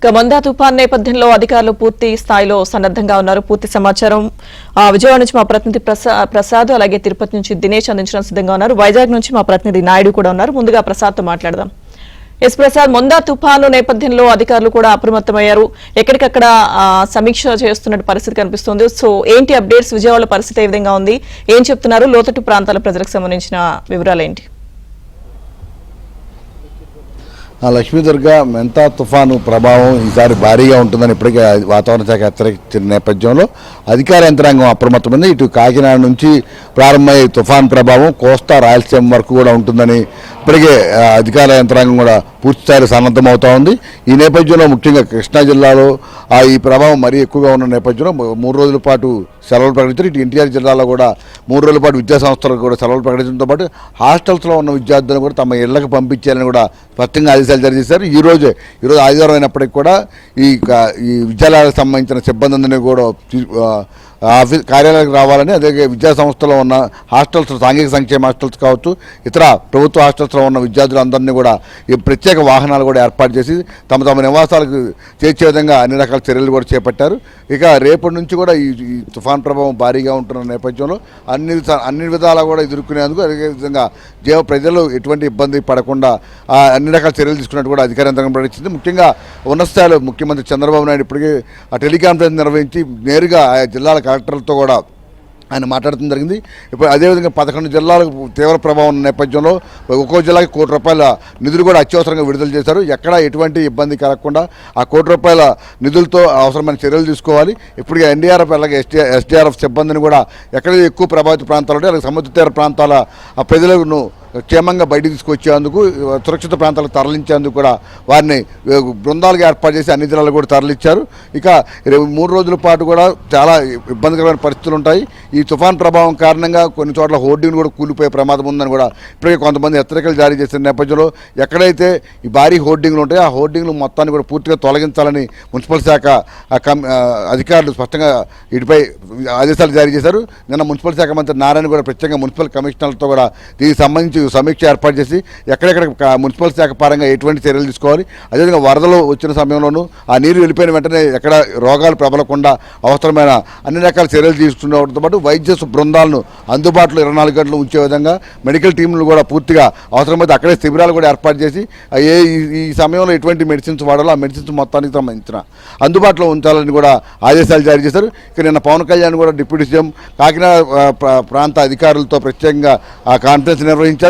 మందా తుఫాన్ నేపథ్యంలో అధికారులు పూర్తి స్థాయిలో సన్నద్ధంగా ఉన్నారు. పూర్తి సమాచారం విజయవాడ నుంచి మా ప్రతినిధి ప్రసాద్, అలాగే తిరుపతి నుంచి దినేష్ అందించడం సిద్ధంగా ఉన్నారు. వైజాగ్ నుంచి మా ప్రతినిధి నాయుడు కూడా ఉన్నారు. ముందుగా ప్రసాద్ తో మాట్లాడదాం. ఎస్ ప్రసాద్, మందా తుఫాను నేపథ్యంలో అధికారులు కూడా అప్రమత్తమయ్యారు. ఎక్కడికక్కడ సమీక్ష చేస్తున్న పరిస్థితి కనిపిస్తుంది. సో ఏంటి అప్డేట్స్? విజయవాడ పరిస్థితి ఏ విధంగా ఉంది? ఏం చెప్తున్నారు? లోతట్టు ప్రాంతాల ప్రజలకు సంబంధించిన వివరాలు ఏంటి? లక్ష్మీదుర్గ మెంతా తుఫాను ప్రభావం ఈసారి భారీగా ఉంటుందని ఇప్పటికే వాతావరణ శాఖ హెచ్చరించిన నేపథ్యంలో అధికార యంత్రాంగం అప్రమత్తమైంది. ఇటు కాకినాడ నుంచి ప్రారంభమయ్యే తుఫాన్ ప్రభావం కోస్తా రాయలసీమ వరకు కూడా ఉంటుందని ఇప్పటికే అధికార యంత్రాంగం కూడా పూర్తిస్థాయిలో సన్నద్ధమవుతా ఉంది. ఈ నేపథ్యంలో ముఖ్యంగా కృష్ణా జిల్లాలో ఈ ప్రభావం మరీ ఎక్కువగా ఉన్న నేపథ్యంలో 3 రోజుల పాటు సెలవులు ప్రకటించారు. ఇటు ఎన్టీఆర్ జిల్లాలో కూడా 3 రోజుల పాటు విద్యాసంస్థలకు కూడా సెలవులు ప్రకటించడంతో పాటు హాస్టల్స్లో ఉన్న విద్యార్థులను కూడా తమ ఇళ్లకు పంపించాలని కూడా స్పష్టంగా ఆదేశాలు జారీ చేశారు. ఈరోజు ఆదివారం అయినప్పటికీ కూడా ఈ విద్యాలయాలకు సంబంధించిన సిబ్బంది అందరినీ కూడా ఆఫీస్ కార్యాలయాలకు రావాలని, అదే విద్యా సంస్థలో ఉన్న హాస్టల్స్, సాంఘిక సంక్షేమ హాస్టల్స్ కావచ్చు, ఇతర ప్రభుత్వ హాస్టల్స్లో ఉన్న విద్యార్థులందరినీ కూడా ఈ ప్రత్యేక వాహనాలు కూడా ఏర్పాటు చేసి తమ తమ నివాసాలకు చేర్చే విధంగా అన్ని రకాల చర్యలు కూడా చేపట్టారు. ఇక రేపటి నుంచి కూడా ఈ తుఫాన్ ప్రభావం భారీగా ఉంటున్న నేపథ్యంలో అన్ని విధాలా కూడా ఎదుర్కొనేందుకు, అదేవిధంగా ప్రజలు ఎటువంటి ఇబ్బంది పడకుండా అన్ని రకాల చర్యలు తీసుకున్నట్టు కూడా అధికార యంత్రాంగం ప్రకటించింది. ముఖ్యంగా ఉన్నత స్థాయిలో ముఖ్యమంత్రి చంద్రబాబు నాయుడు ఇప్పటికీ టెలికాన్ఫరెన్స్ నిర్వహించి నేరుగా ఆయా జిల్లాల కలెక్టర్లతో కూడా ఆయన మాట్లాడటం జరిగింది. ఇప్పుడు అదేవిధంగా 11 జిల్లాలకు తీవ్ర ప్రభావం ఉన్న నేపథ్యంలో ఒక్కో జిల్లాకి ₹1 కోటి నిధులు కూడా అత్యవసరంగా విడుదల చేశారు. ఎక్కడ ఎటువంటి ఇబ్బంది కలగకుండా ఆ ₹1 కోటి నిధులతో అవసరమైన చర్యలు తీసుకోవాలి. ఇప్పటికే ఎన్డీఆర్ఎఫ్ అలాగే ఎస్డీఆర్ఎఫ్ సిబ్బందిని కూడా ఎక్కడైతే ఎక్కువ ప్రభావిత ప్రాంతాలు ఉంటే అలాగే సముద్ర తీర ప్రాంతాల ప్రజలను క్షేమంగా బయటికి తీసుకొచ్చేందుకు, సురక్షిత ప్రాంతాలకు తరలించేందుకు కూడా వారిని బృందాలుగా ఏర్పాటు చేసి అన్ని జిల్లాలు కూడా తరలించారు. ఇక 3 రోజుల పాటు కూడా చాలా ఇబ్బందికరమైన పరిస్థితులు ఉంటాయి. ఈ తుఫాన్ ప్రభావం కారణంగా కొన్ని చోట్ల హోర్డింగ్లు కూడా కూలిపోయే ప్రమాదం ఉందని కూడా ఇప్పటికే కొంతమంది హెచ్చరికలు జారీ చేసిన నేపథ్యంలో ఎక్కడైతే ఈ భారీ హోర్డింగ్లు ఉంటాయో ఆ హోర్డింగ్లు మొత్తాన్ని కూడా పూర్తిగా తొలగించాలని మున్సిపల్ శాఖ అధికారులు స్పష్టంగా వీటిపై ఆదేశాలు జారీ చేశారు. నిన్న మున్సిపల్ శాఖ మంత్రి నారాయణ కూడా ప్రత్యేకంగా మున్సిపల్ కమిషనర్లతో కూడా దీనికి సంబంధించి సమీక్ష ఏర్పాటు చేసి ఎక్కడెక్కడ మున్సిపల్ శాఖ పరంగా ఎటువంటి చర్యలు తీసుకోవాలి, అదేవిధంగా వరదలు వచ్చిన సమయంలోనూ ఆ నీరు వెళ్ళిపోయిన వెంటనే ఎక్కడ రోగాలు ప్రబలకుండా అవసరమైన అన్ని రకాల చర్యలు తీసుకున్నతో పాటు వైద్య బృందాలను అందుబాటులో 24 గంటలు ఉంచే విధంగా మెడికల్ టీంలు కూడా పూర్తిగా అవసరమైతే అక్కడే శిబిరాలు కూడా ఏర్పాటు చేసి ఈ సమయంలో ఎటువంటి మెడిసిన్స్ వాడాలో ఆ మెడిసిన్స్ మొత్తానికి సంబంధించిన అందుబాటులో ఉంచాలని కూడా ఆదేశాలు జారీ చేశారు. ఇక నిన్న పవన్ కళ్యాణ్ కూడా డిప్యూటీ సీఎం కాకినాడ ప్రాంత అధికారులతో ప్రత్యేకంగా కాన్ఫరెన్స్ నిర్వహించారు.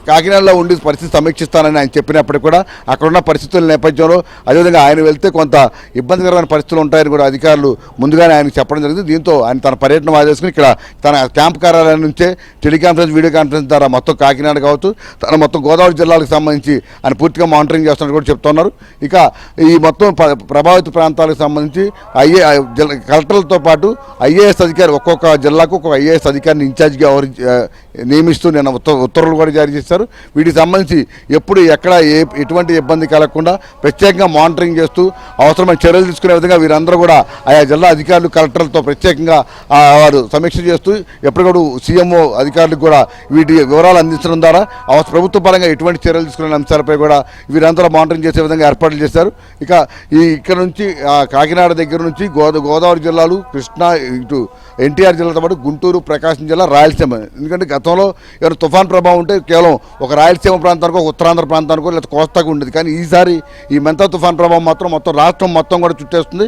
కాకినాడలో ఉండి పరిస్థితి సమీక్షిస్తానని ఆయన చెప్పినప్పటికీ కూడా అక్కడున్న పరిస్థితుల నేపథ్యంలో అదేవిధంగా ఆయన వెళ్తే కొంత ఇబ్బందికరమైన పరిస్థితులు ఉంటాయని కూడా అధికారులు ముందుగానే ఆయనకు చెప్పడం జరిగింది. దీంతో ఆయన తన పర్యటన వాదేసుకుని ఇక్కడ తన క్యాంప్ కార్యాలయం నుంచే టెలికాన్ఫరెన్స్, వీడియో కాన్ఫరెన్స్ ద్వారా మొత్తం కాకినాడ కావచ్చు, తన మొత్తం గోదావరి జిల్లాలకు సంబంధించి ఆయన పూర్తిగా మానిటరింగ్ చేస్తున్నట్టు కూడా చెప్తున్నారు. ఇక ఈ మొత్తం ప్రభావిత ప్రాంతాలకు సంబంధించి కలెక్టర్లతో పాటు ఐఏఎస్ అధికారి, ఒక్కొక్క జిల్లాకు ఒక్కొక్క ఐఏఎస్ అధికారిని ఇన్ఛార్జిగా నియమిస్తూ నిన్న ఉత్తర్వులు కూడా జారీ చేశారు. వీటికి సంబంధించి ఎప్పుడు ఎక్కడ ఎటువంటి ఇబ్బంది కలగకుండా ప్రత్యేకంగా మానిటరింగ్ చేస్తూ అవసరమైన చర్యలు తీసుకునే విధంగా వీరందరూ కూడా ఆయా జిల్లా అధికారులు, కలెక్టర్లతో ప్రత్యేకంగా వారు సమీక్ష చేస్తూ ఎప్పటికప్పుడు సీఎంఓ అధికారులకు కూడా వీటి వివరాలు అందించడం ద్వారా ప్రభుత్వ పరంగా ఎటువంటి చర్యలు తీసుకునే అంశాలపై కూడా వీరందరూ మానిటరింగ్ చేసే విధంగా ఏర్పాట్లు చేశారు. ఇక ఇక్కడ నుంచి కాకినాడ దగ్గర నుంచి గోదావరి జిల్లాలు, కృష్ణా, ఇటు ఎన్టీఆర్ జిల్లాతో పాటు గుంటూరు, ప్రకాశం జిల్లా, రాయలసీమ, ఎందుకంటే గతంలో ఏమైనా తుఫాన్ ప్రభావం ఉంటే కేవలం ఒక రాయలసీమ ప్రాంతానికో, ఒక ఉత్తరాంధ్ర ప్రాంతానికో లేదా కోస్తాకు ఉండేది. కానీ ఈసారి ఈ మెంతా తుఫాన్ ప్రభావం మొత్తం రాష్ట్రం మొత్తం కూడా చుట్టేస్తుంది.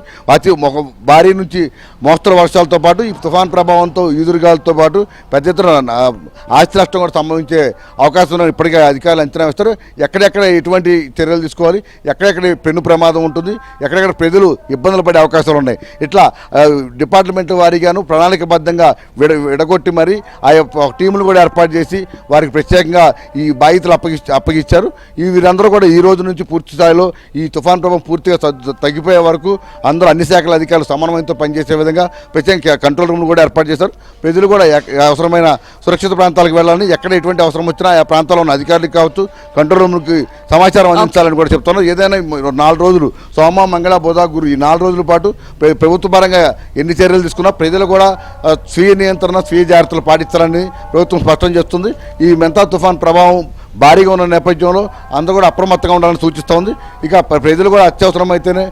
ఒక భారీ నుంచి మోస్తరు వర్షాలతో పాటు ఈ తుఫాన్ ప్రభావంతో ఈదురుగాలతో పాటు పెద్ద ఎత్తున ఆస్తి నష్టం కూడా సంభవించే అవకాశం ఉందని ఇప్పటికే అధికారులు అంచనా వేస్తారు. ఎక్కడెక్కడ ఎటువంటి చర్యలు తీసుకోవాలి, ఎక్కడెక్కడ పెను ప్రమాదం ఉంటుంది, ఎక్కడెక్కడ ప్రజలు ఇబ్బందులు పడే అవకాశాలు ఉన్నాయి, ఇట్లా డిపార్ట్మెంట్ వారీగాను ప్రణాళికబద్ధంగా విడగొట్టి మరి ఆ టీములు కూడా ఏర్పాటు చేసి వారికి ప్రత్యేకంగా ఈ బాధ్యతలు అప్పగించారు. వీరందరూ కూడా ఈ రోజు నుంచి పూర్తి స్థాయిలో ఈ తుఫాన్ ప్రభావం పూర్తిగా తగ్గిపోయే వరకు అందరూ అన్ని శాఖల అధికారులు సమన్వయంతో పనిచేసే విధంగా ప్రత్యేక కంట్రోల్ రూమ్లు కూడా ఏర్పాటు చేశారు. ప్రజలు కూడా అవసరమైన సురక్షిత ప్రాంతాలకు వెళ్ళాలని, ఎక్కడ ఎటువంటి అవసరం వచ్చినా ఆ ప్రాంతాల్లో ఉన్న అధికారులకు కావచ్చు కంట్రోల్ రూమ్కి సమాచారం అందించాలని కూడా చెప్తున్నారు. ఏదైనా 4 రోజులు సోమ, మంగళ, బుధ, గురు ఈ 4 రోజుల పాటు ప్రభుత్వ పరంగా ఎన్ని చర్యలు తీసుకున్నా ప్రజలు కూడా స్వీయ నియంత్రణ, స్వీయ జాగ్రత్తలు పాటించాలని ప్రభుత్వం స్పష్టం చేస్తుంది. ఈ మెంతా తుఫాన్ ప్రభావం భారీగా ఉన్న నేపథ్యంలో అందరూ కూడా అప్రమత్తంగా ఉండాలని సూచిస్తూ ఉంది. ఇక ప్రజలు కూడా అత్యవసరమైతేనే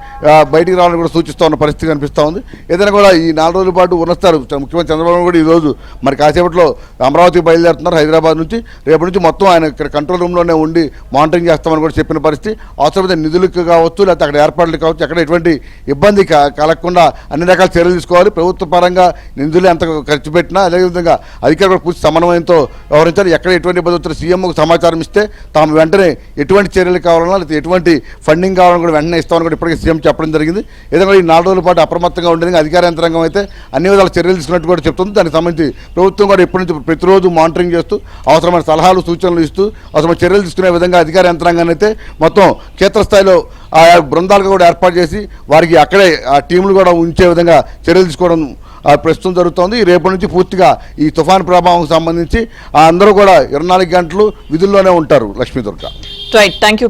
బయటికి రావాలని కూడా సూచిస్తూ ఉన్న పరిస్థితి కనిపిస్తూ ఉంది. ఏదైనా కూడా ఈ 4 రోజుల పాటు ఉన్నస్తారు ముఖ్యమంత్రి చంద్రబాబు కూడా ఈరోజు మరి కాసేపట్లో అమరావతికి బయలుదేరుతున్నారు హైదరాబాద్ నుంచి. రేపటి నుంచి మొత్తం ఆయన ఇక్కడ కంట్రోల్ రూమ్లోనే ఉండి మానిటరింగ్ చేస్తామని కూడా చెప్పిన పరిస్థితి. అవసరమైతే నిధులకు కావచ్చు, లేకపోతే అక్కడ ఏర్పాట్లు కావచ్చు, ఎక్కడ ఎటువంటి ఇబ్బంది కలగకుండా అన్ని రకాల చర్యలు తీసుకోవాలి. ప్రభుత్వ పరంగా నిధులు ఎంత ఖర్చు పెట్టినా అదేవిధంగా అధికారులు కూడా పూర్తి సమన్వయంతో వ్యవహరించాలి. ఎక్కడ ఎటువంటి ఇబ్బంది వస్తున్న సీఎంకు సమాచారం ఇస్తే తాము వెంటనే ఎటువంటి చర్యలు కావాలన్నా లేకపోతే ఎటువంటి ఫండింగ్ కావాలని కూడా వెంటనే ఇస్తామని కూడా ఇప్పటికే సీఎం చెప్పడం జరిగింది. ఏదైనా ఈ 4 రోజుల పాటు అప్రమత్తంగా ఉండేది అధికార యంత్రాంగం అయితే అన్ని విధాల చర్యలు తీసుకున్నట్టు కూడా చెప్తుంది. దానికి సంబంధించి ప్రభుత్వం కూడా ఇప్పటి నుంచి ప్రతిరోజు మానిటరింగ్ చేస్తూ అవసరమైన సలహాలు సూచనలు ఇస్తూ అవసరమైన చర్యలు తీసుకునే విధంగా అధికార యంత్రాంగాన్ని అయితే మొత్తం క్షేత్రస్థాయిలో ఆయా బృందాలుగా కూడా ఏర్పాటు చేసి వారికి అక్కడే ఆ టీంలు కూడా ఉంచే విధంగా చర్యలు తీసుకోవడం ప్రస్తుతం జరుగుతోంది. రేపటి నుంచి పూర్తిగా ఈ తుఫాను ప్రభావం సంబంధించి అందరూ కూడా 24 గంటలు విధుల్లోనే ఉంటారు. Lakshmi Durga. Right, thank you.